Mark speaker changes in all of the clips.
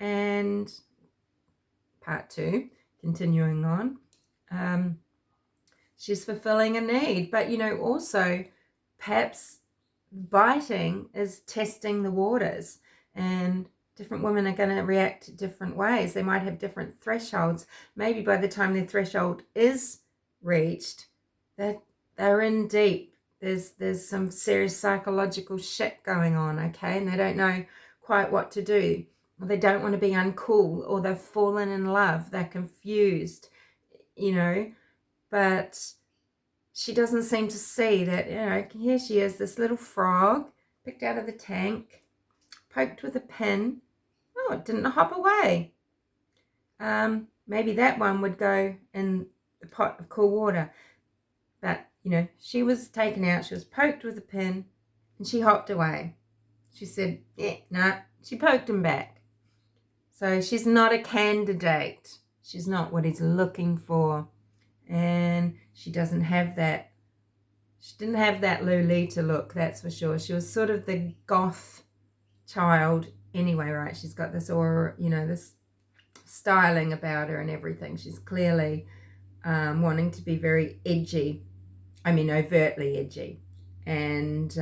Speaker 1: And part 2, continuing on, she's fulfilling a need. But, you know, also perhaps biting is testing the waters, and different women are going to react different ways. They might have different thresholds. Maybe by the time their threshold is reached, that they're in deep. There's some serious psychological shit going on, okay? And they don't know quite what to do. Or they don't want to be uncool, or they've fallen in love. They're confused, you know. But she doesn't seem to see that, you know, here she is, this little frog picked out of the tank, poked with a pin. Oh, it didn't hop away. Maybe that one would go in the pot of cool water. But, you know, she was taken out, she was poked with a pin, and she hopped away. She said, yeah, no, she poked him back. So she's not a candidate. She's not what he's looking for. And she doesn't have that. She didn't have that Lolita look, that's for sure. She was sort of the goth child anyway, right? She's got this aura, you know, this styling about her and everything. She's clearly wanting to be very edgy. I mean, overtly edgy. And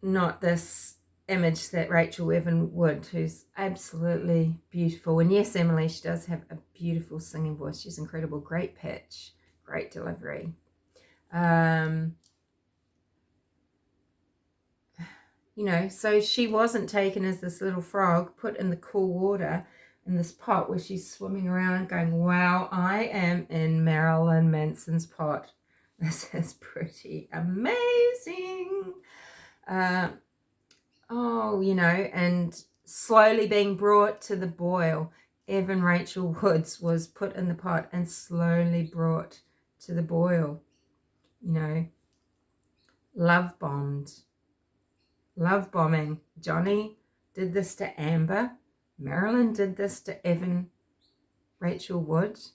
Speaker 1: not this image that Rachel Evan would, who's absolutely beautiful. And yes, Emily, she does have a beautiful singing voice. She's incredible. Great pitch, great delivery. You know, so she wasn't taken as this little frog put in the cool water in this pot where she's swimming around going, wow, I am in Marilyn Manson's pot. This is pretty amazing. Oh, you know, and slowly being brought to the boil. Evan Rachel Woods was put in the pot and slowly brought to the boil. You know, love bombed. Love bombing. Johnny did this to Amber. Marilyn did this to Evan Rachel Woods.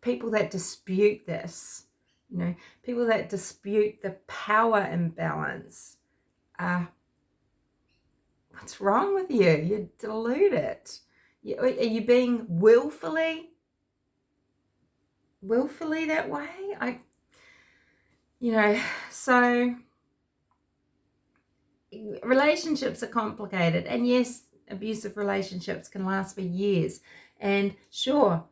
Speaker 1: People that dispute this, you know, people that dispute the power imbalance, what's wrong with you? You're deluded. Are you being willfully that way? You know, so relationships are complicated. And yes, abusive relationships can last for years. And sure,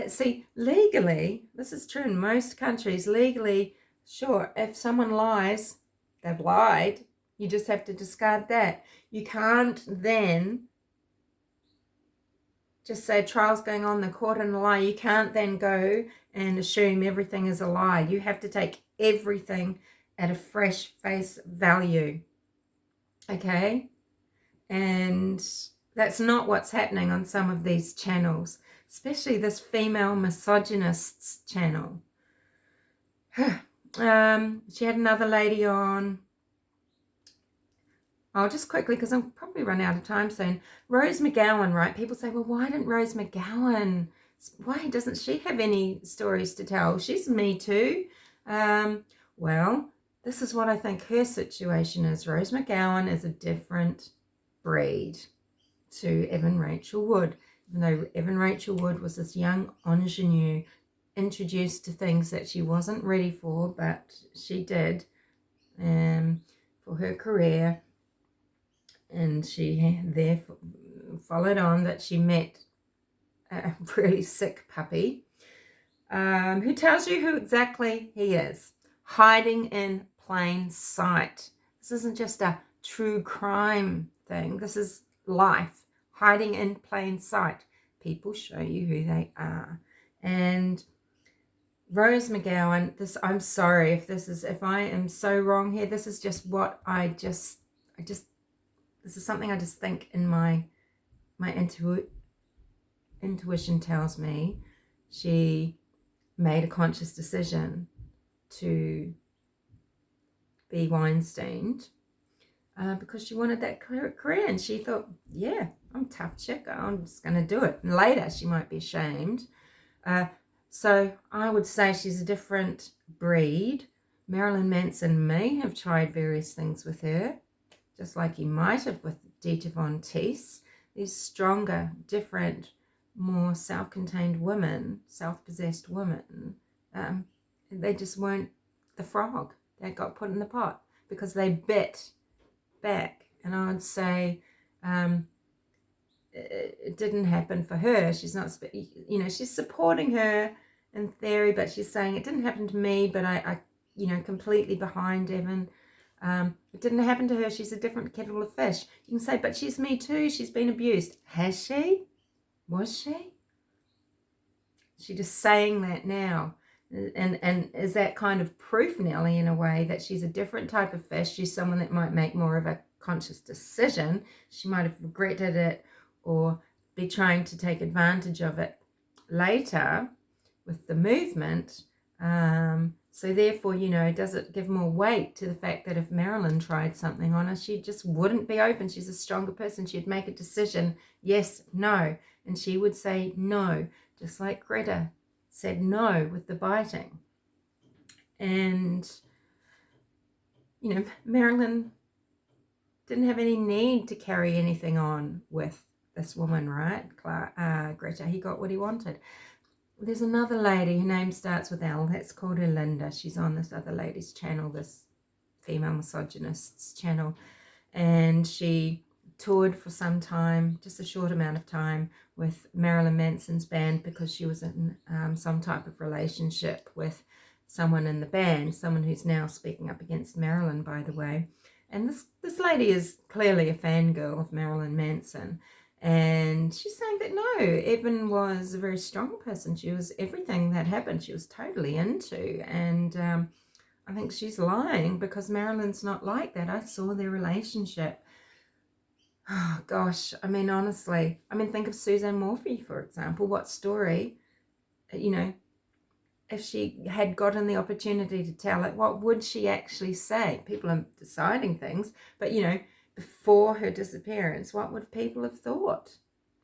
Speaker 1: see, legally, this is true in most countries, legally, sure, if someone lies, they've lied. You just have to discard that. You can't then just say trial's going on, the court and a lie. You can't then go and assume everything is a lie. You have to take everything at a fresh face value. Okay? And that's not what's happening on some of these channels, especially this female misogynist's channel. She had another lady on. I'll just quickly, because I'll probably run out of time soon. Rose McGowan, right? People say, well, why didn't Rose McGowan, why doesn't she have any stories to tell? She's Me Too. Well, this is what I think her situation is. Rose McGowan is a different breed to Evan Rachel Wood. Even though Evan Rachel Wood was this young ingenue, introduced to things that she wasn't ready for, but she did for her career. And she therefore followed on that she met a really sick puppy who tells you who exactly he is, hiding in plain sight. This isn't just a true crime thing. This is life, hiding in plain sight. People show you who they are. And Rose McGowan, I'm sorry if I am so wrong here. This is just what this is something I just think in my intuition tells me she made a conscious decision to be Weinsteined because she wanted that career, and she thought, yeah, I'm a tough chick, I'm just going to do it. And later she might be ashamed. So I would say she's a different breed. Marilyn Manson may have tried various things with her. just like he might have with Dieter von Teese. These stronger, different, more self-contained women, self-possessed women, they just weren't the frog that got put in the pot because they bit back. And I would say it didn't happen for her. She's not, she's supporting her in theory, but she's saying it didn't happen to me, but I completely behind Evan. It didn't happen to her. She's a different kettle of fish. You can say, but she's me too. She's been abused. Has she? Was she? She's just saying that now. And is that kind of proof, Nellie, in a way, that she's a different type of fish? She's someone that might make more of a conscious decision. She might have regretted it or be trying to take advantage of it later with the movement. So therefore, does it give more weight to the fact that if Marilyn tried something on her, she just wouldn't be open. She's a stronger person. She'd make a decision, yes, no. And she would say no, just like Greta said no with the biting. And, Marilyn didn't have any need to carry anything on with this woman, right? Greta, he got what he wanted. There's another lady, her name starts with L, that's called Linda. She's on this other lady's channel, this female misogynist's channel, and she toured for some time, just a short amount of time, with Marilyn Manson's band because she was in some type of relationship with someone in the band, someone who's now speaking up against Marilyn, by the way. And this lady is clearly a fangirl of Marilyn Manson. And she's saying that no, Evan was a very strong person. She was everything that happened, she was totally into. And I think she's lying because Marilyn's not like that. I saw their relationship. Oh, gosh. I mean, honestly. Think of Suzanne Morphy, for example. What story, if she had gotten the opportunity to tell it, what would she actually say? People are deciding things, but, before her disappearance, what would people have thought,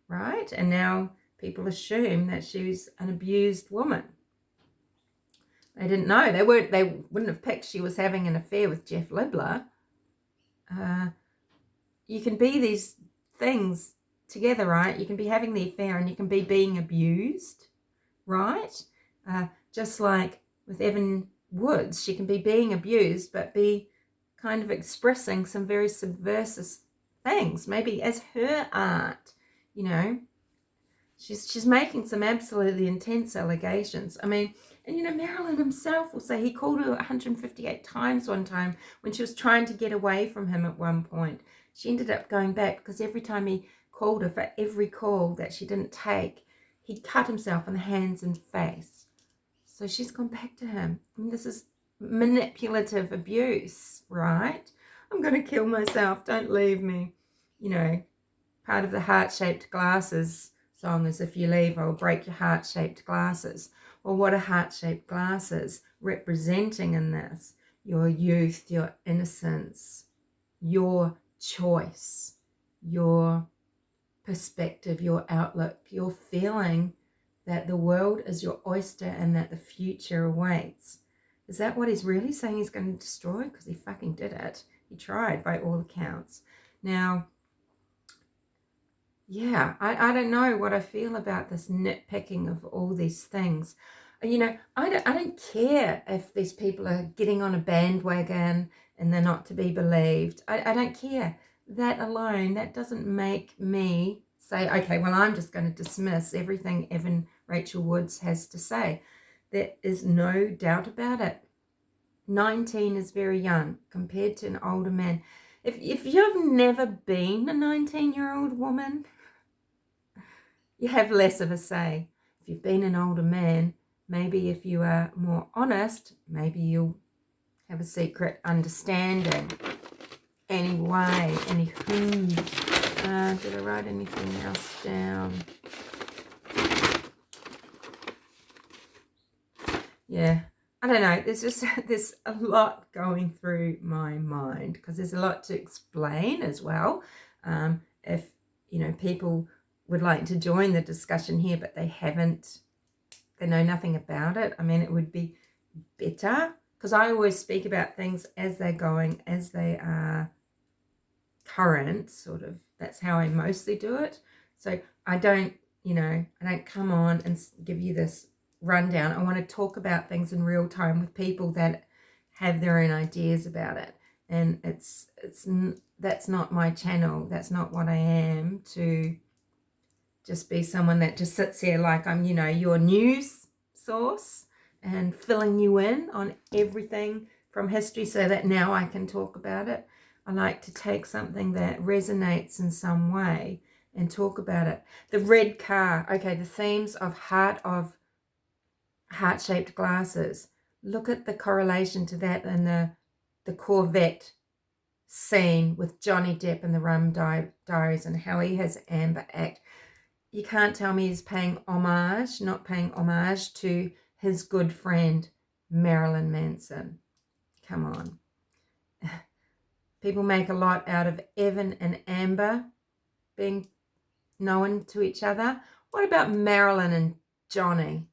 Speaker 1: right? And now people assume that she was an abused woman. They didn't know. They wouldn't have picked she was having an affair with Jeff Libler. You can be these things together, right? You can be having the affair and you can be being abused, right? Just like with Evan Woods, she can be being abused but be kind of expressing some very subversive things, maybe as her art, She's making some absolutely intense allegations. Marilyn himself will say he called her 158 times one time when she was trying to get away from him at one point. She ended up going back because every time he called her, for every call that she didn't take, he'd cut himself on the hands and face. So she's gone back to him. This is manipulative abuse, right? I'm going to kill myself. Don't leave me. Part of the heart-shaped glasses song is if you leave, I'll break your heart-shaped glasses. Well, what are heart-shaped glasses representing in this? Your youth, your innocence, your choice, your perspective, your outlook, your feeling that the world is your oyster and that the future awaits. Is that what he's really saying he's going to destroy? Because he fucking did it. He tried by all accounts. Now, yeah, I don't know what I feel about this nitpicking of all these things. I don't care if these people are getting on a bandwagon and they're not to be believed. I don't care. That alone, that doesn't make me say, okay, well, I'm just going to dismiss everything Evan Rachel Woods has to say. There is no doubt about it. 19 is very young compared to an older man. If you've never been a 19-year-old woman, you have less of a say. If you've been an older man, maybe if you are more honest, maybe you'll have a secret understanding. Anyway, anywho, did I write anything else down? Yeah, I don't know. There's a lot going through my mind because there's a lot to explain as well. If people would like to join the discussion here, but they know nothing about it. It would be better because I always speak about things as they're going, as they are current sort of, that's how I mostly do it. So I don't, I don't come on and give you this rundown. I want to talk about things in real time with people that have their own ideas about it. And that's not my channel. That's not what I am, to just be someone that just sits here like I'm, your news source and filling you in on everything from history so that now I can talk about it. I like to take something that resonates in some way and talk about it. The red car. Okay, the themes of heart-shaped glasses. Look at the correlation to that in the Corvette scene with Johnny Depp and the Rum Diaries and how he has Amber Act. You can't tell me he's not paying homage to his good friend, Marilyn Manson. Come on. People make a lot out of Evan and Amber being known to each other. What about Marilyn and Johnny?